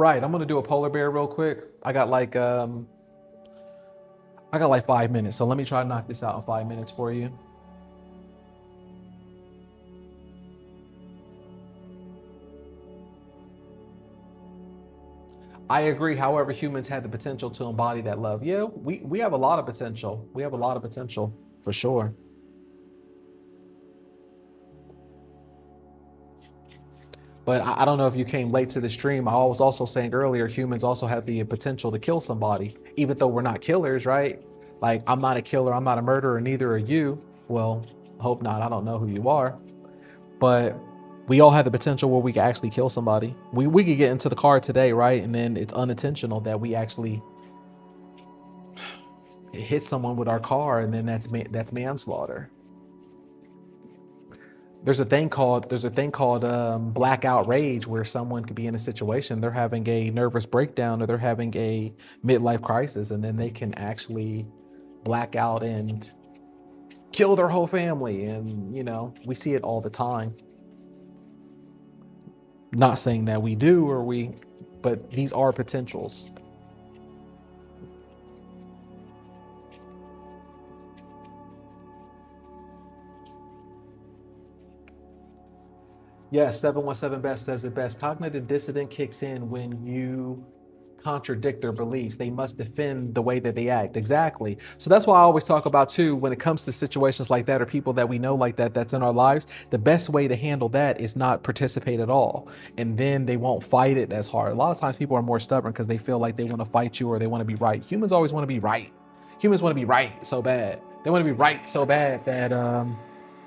right, I'm gonna do a polar bear real quick. I got like 5 minutes, so let me try to knock this out in 5 minutes for you. I agree. However, humans have the potential to embody that love. Yeah, we have a lot of potential. We have a lot of potential for sure. But I don't know if you came late to the stream. I was also saying earlier, humans also have the potential to kill somebody, even though we're not killers, right? Like, I'm not a killer, I'm not a murderer, neither are you. Well, hope not. I don't know who you are. But we all have the potential where we can actually kill somebody. We could get into the car today, right? And then it's unintentional that we actually hit someone with our car, and then that's manslaughter. There's a thing called blackout rage, where someone could be in a situation, they're having a nervous breakdown or they're having a midlife crisis, and then they can actually black out and kill their whole family. And we see it all the time. Not saying that we do, but these are potentials. Yes, 717 Best says it best. Cognitive dissonance kicks in when you contradict their beliefs. They must defend the way that they act. Exactly. So that's why I always talk about too, when it comes to situations like that or people that we know like that that's in our lives, the best way to handle that is not participate at all. And then they won't fight it as hard. A lot of times people are more stubborn because they feel like they want to fight you or they want to be right. Humans always want to be right. Humans want to be right so bad. They want to be right so bad that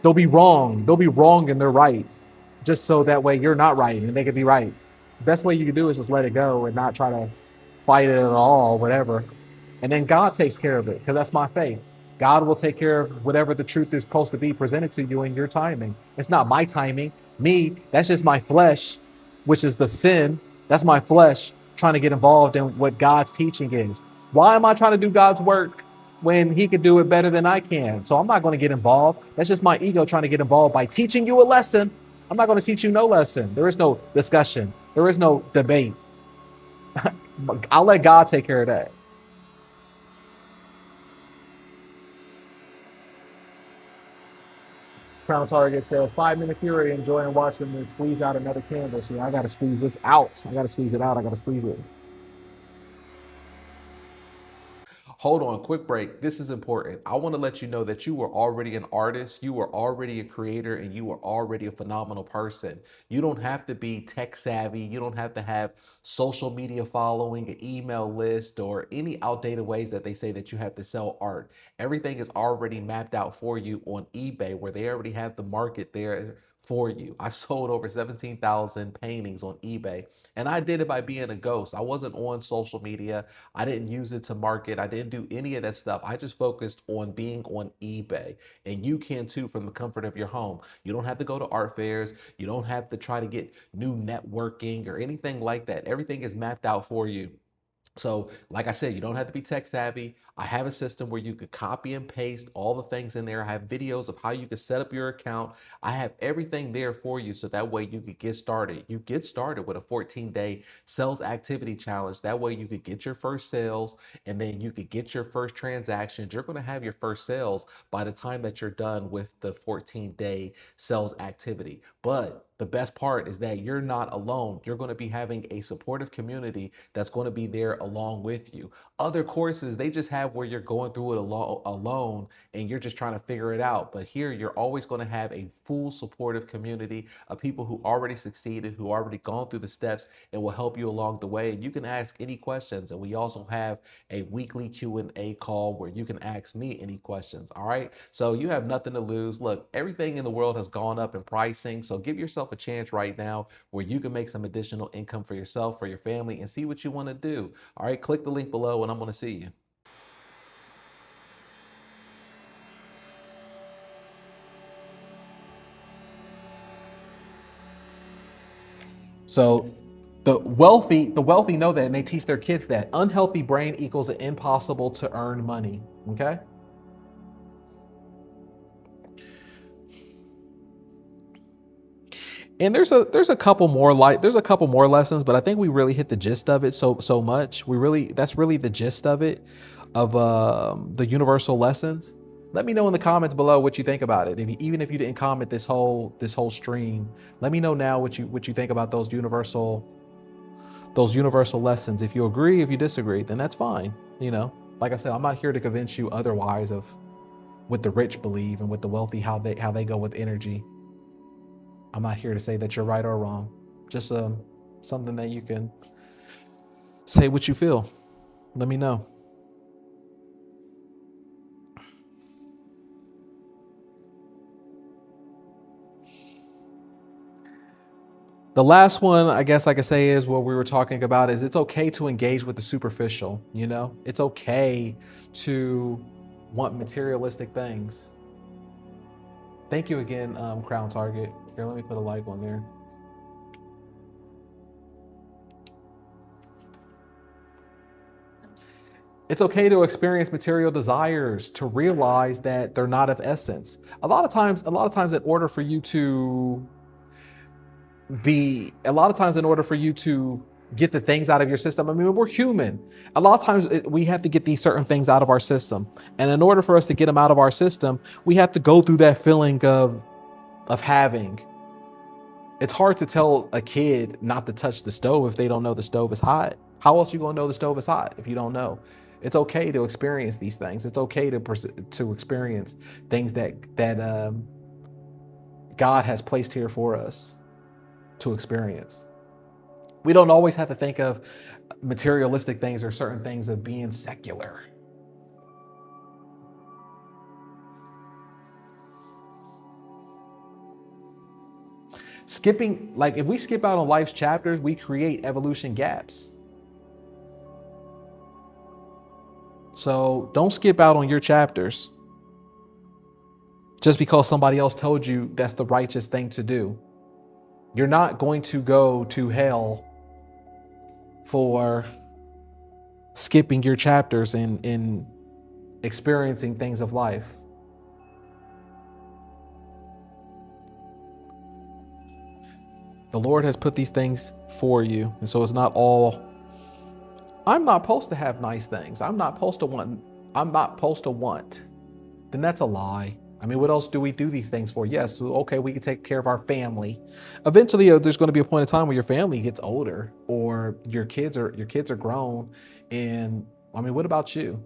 they'll be wrong. They'll be wrong and they're right, just so that way you're not right and they can be right. The best way you can do is just let it go and not try to fight it at all, whatever. And then God takes care of it, because that's my faith. God will take care of whatever the truth is supposed to be presented to you in your timing. It's not my timing. That's just my flesh, which is the sin. That's my flesh trying to get involved in what God's teaching is. Why am I trying to do God's work when he could do it better than I can? So I'm not going to get involved. That's just my ego trying to get involved by teaching you a lesson. I'm not going to teach you no lesson. There is no discussion. There is no debate. I'll let God take care of that. Crown Target says 5 Minute Fury, enjoying watching them squeeze out another canvas. Yeah, I gotta squeeze this out. I gotta squeeze it out. I gotta squeeze it. Hold on, quick break. This is important. I want to let you know that you were already an artist, you were already a creator, and you were already a phenomenal person. You don't have to be tech savvy. You don't have to have social media following, an email list, or any outdated ways that they say that you have to sell art. Everything is already mapped out for you on eBay, where they already have the market there for you. I've sold over 17,000 paintings on eBay, and I did it by being a ghost. I wasn't on social media. I didn't use it to market. I didn't do any of that stuff. I just focused on being on eBay. And you can too, from the comfort of your home. You don't have to go to art fairs. You don't have to try to get new networking or anything like that. Everything is mapped out for you. So, like I said, you don't have to be tech savvy. I have a system where you could copy and paste all the things in there. I have videos of how you can set up your account. I have everything there for you, so that way you could get started. You get started with a 14-day sales activity challenge. That way you could get your first sales, and then you could get your first transactions. You're going to have your first sales by the time that you're done with the 14-day sales activity. But the best part is that you're not alone. You're going to be having a supportive community that's going to be there along with you. Other courses, they just have where you're going through it alone and you're just trying to figure it out. But here, you're always going to have a full supportive community of people who already succeeded, who already gone through the steps, and will help you along the way. And you can ask any questions. And we also have a weekly Q&A call where you can ask me any questions. All right. So you have nothing to lose. Look, everything in the world has gone up in pricing. So give yourself a chance right now where you can make some additional income for yourself, for your family, and see what you want to do. All right. Click the link below and I'm going to see you. So the wealthy know that, and they teach their kids that unhealthy brain equals impossible to earn money. Okay. And there's a couple more there's a couple more lessons, but I think we really hit the gist of it so much. That's really the gist of it, of the universal lessons. Let me know in the comments below what you think about it. Even if you didn't comment this whole stream, let me know now what you think about those universal lessons. If you agree, if you disagree, then that's fine. Like I said, I'm not here to convince you otherwise of what the rich believe and what the wealthy, how they go with energy. I'm not here to say that you're right or wrong. Just something that you can say what you feel. Let me know. The last one, I guess I could say, is what we were talking about, is it's okay to engage with the superficial. It's okay to want materialistic things. Thank you again, Crown Target. Here, let me put a like on there. It's okay to experience material desires, to realize that they're not of essence. A lot of times, in order for you to get the things out of your system, I mean, we're human. A lot of times we have to get these certain things out of our system. And in order for us to get them out of our system, we have to go through that feeling of having. It's hard to tell a kid not to touch the stove if they don't know the stove is hot. How else are you going to know the stove is hot if you don't know? It's okay to experience these things. It's okay to experience things that God has placed here for us to experience. We don't always have to think of materialistic things or certain things of being secular. Skipping, like if we skip out on life's chapters, we create evolution gaps. So don't skip out on your chapters just because somebody else told you that's the righteous thing to do. You're not going to go to hell for skipping your chapters in experiencing things of life. The Lord has put these things for you. And so it's not all, I'm not supposed to have nice things. I'm not supposed to want. Then that's a lie. I mean, what else do we do these things for? Yes, okay, we can take care of our family. Eventually, there's going to be a point in time where your family gets older, or your kids are grown. And I mean, what about you?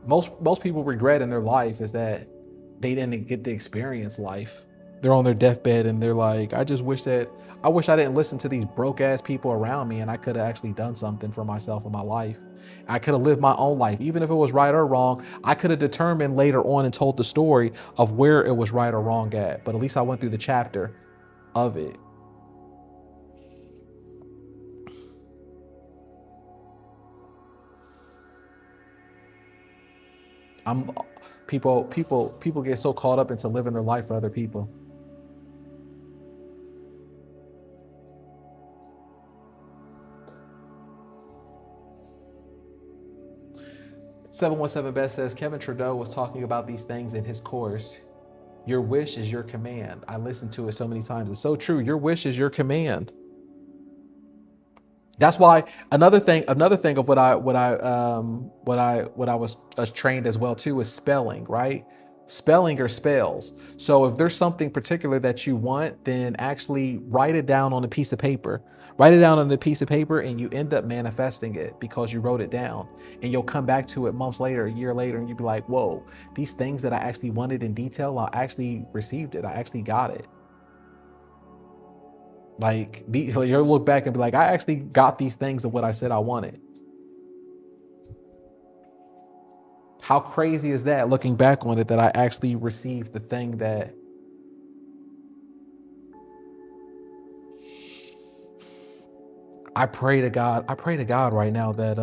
Most people regret in their life is that they didn't get to experience life. They're on their deathbed and they're like, I wish I didn't listen to these broke ass people around me, and I could have actually done something for myself in my life. I could have lived my own life. Even if it was right or wrong, I could have determined later on and told the story of where it was right or wrong at. But at least I went through the chapter of it. People get so caught up into living their life for other people. (717) Best says Kevin Trudeau was talking about these things in his course. Your wish is your command. I listened to it so many times. It's so true. Your wish is your command. That's why another thing of what I was trained as well too is spelling, right? Spelling or spells. So if there's something particular that you want, then actually write it down on a piece of paper. Write it down on a piece of paper, and you end up manifesting it because you wrote it down. And you'll come back to it months later, a year later, and you'll be like, whoa, these things that I actually wanted in detail, I actually received it. I actually got it. Like, you'll look back and be like, I actually got these things of what I said I wanted. How crazy is that, looking back on it, that I actually received the thing that I pray to God right now that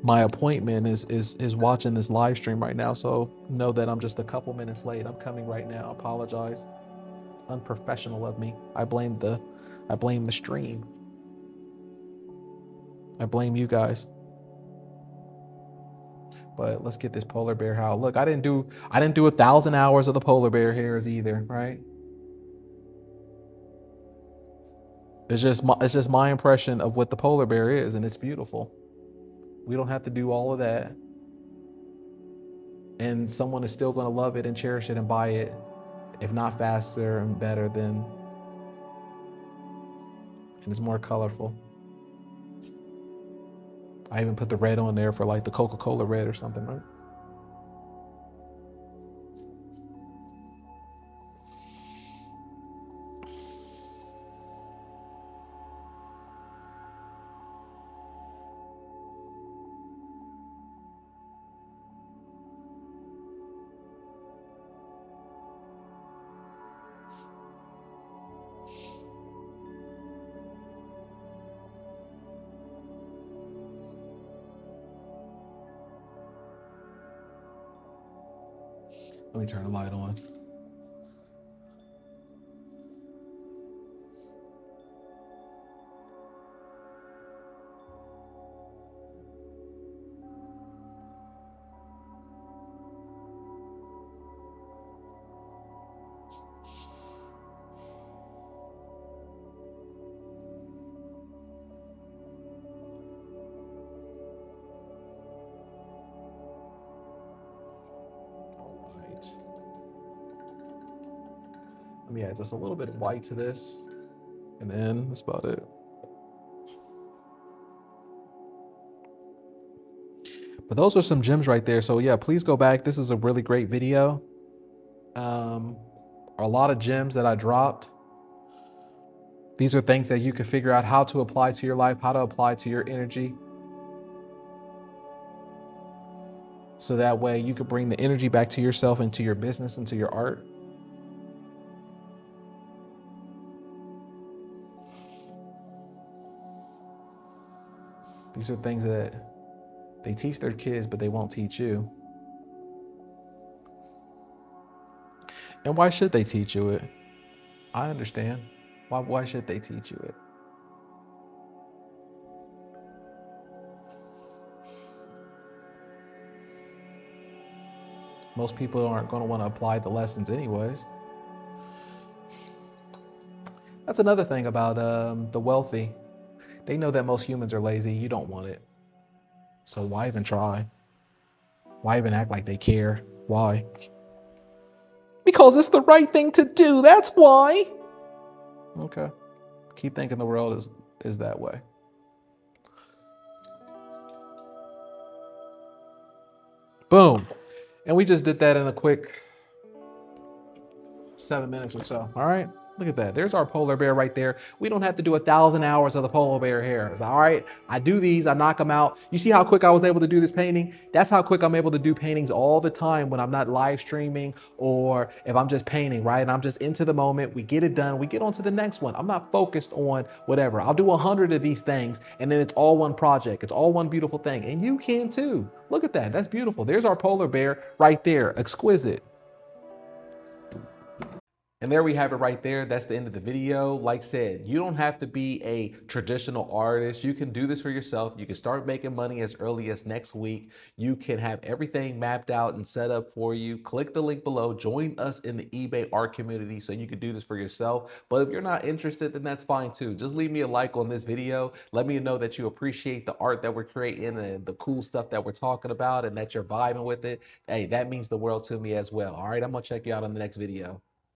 my appointment is watching this live stream right now. So know that I'm just a couple minutes late. I'm coming right now. I apologize. It's unprofessional of me. I blame the stream. I blame you guys. But let's get this polar bear howl. Look, I didn't do 1,000 hours of the polar bear hairs either, right? It's just my impression of what the polar bear is, and it's beautiful. We don't have to do all of that. And someone is still going to love it and cherish it and buy it, if not faster and better than, and it's more colorful. I even put the red on there for like the Coca-Cola red or something, right? Let me turn the light on. All right. Let me add just a little bit of white to this, and then that's about it. But those are some gems right there. So yeah, please go back. This is a really great video. A lot of gems that I dropped. These are things that you can figure out how to apply to your life, how to apply to your energy. So that way you can bring the energy back to yourself and to your business and to your art. These are things that they teach their kids, but they won't teach you. And why should they teach you it? I understand. Why should they teach you it? Most people aren't going to want to apply the lessons anyways. That's another thing about the wealthy. They know that most humans are lazy. You don't want it. So why even try? Why even act like they care? Why? Because it's the right thing to do. That's why. Okay. Keep thinking the world is that way. Boom. And we just did that in a quick 7 minutes or so. All right. Look at that. There's our polar bear right there. We don't have to do 1,000 hours of the polar bear hairs. All right. I do these. I knock them out. You see how quick I was able to do this painting? That's how quick I'm able to do paintings all the time when I'm not live streaming or if I'm just painting, right? And I'm just into the moment. We get it done. We get on to the next one. I'm not focused on whatever. I'll do 100 of these things and then it's all one project. It's all one beautiful thing. And you can too. Look at that. That's beautiful. There's our polar bear right there. Exquisite. And there we have it right there. That's the end of the video. Like I said, you don't have to be a traditional artist. You can do this for yourself. You can start making money as early as next week. You can have everything mapped out and set up for you. Click the link below. Join us in the eBay art community so you can do this for yourself. But if you're not interested, then that's fine too. Just leave me a like on this video. Let me know that you appreciate the art that we're creating and the cool stuff that we're talking about and that you're vibing with it. Hey, that means the world to me as well. All right, I'm gonna check you out on the next video.